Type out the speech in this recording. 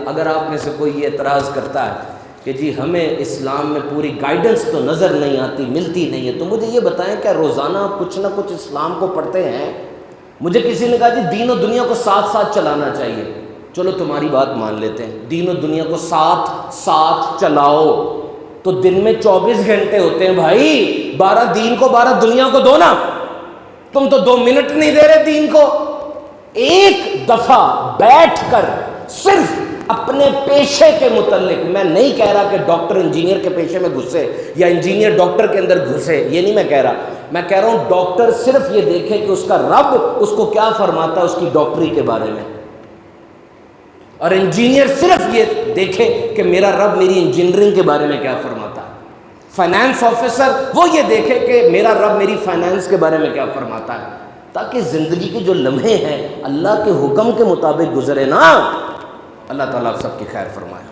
اگر آپ میں سے کوئی یہ اعتراض کرتا ہے کہ جی ہمیں اسلام میں پوری گائیڈنس تو نظر نہیں آتی، ملتی نہیں ہے، تو مجھے یہ بتائیں کیا روزانہ کچھ نہ کچھ اسلام کو پڑھتے ہیں؟ مجھے کسی نے کہا جی دین و دنیا کو ساتھ ساتھ چلانا چاہیے، چلو تمہاری بات مان لیتے ہیں، دین و دنیا کو ساتھ ساتھ چلاؤ، تو دن میں 24 گھنٹے ہوتے ہیں بھائی، 12 دین کو 12 دنیا کو دو نا، تم تو 2 منٹ نہیں دے رہے دین کو۔ ایک دفعہ بیٹھ کر صرف اپنے پیشے کے متعلق، میں نہیں کہہ رہا کہ ڈاکٹر انجینئر کے پیشے میں گھسے یا انجینئر ڈاکٹر کے اندر گھسے، یہ نہیں میں کہہ رہا، میں کہہ رہا ہوں ڈاکٹر صرف یہ دیکھے کہ اس کا رب اس کو کیا فرماتا ہے اس کی ڈاکٹری کے بارے میں، اور انجینئر صرف یہ دیکھے کہ میرا رب میری انجینئرنگ کے بارے میں کیا فرماتا ہے، فائنانس آفیسر وہ یہ دیکھے کہ میرا رب میری فائنانس کے بارے میں کیا فرماتا ہے، تاکہ زندگی کے جو لمحے ہیں اللہ کے حکم کے مطابق گزرے نا۔ اللہ تعالیٰ آپ سب کی خیر فرمائے۔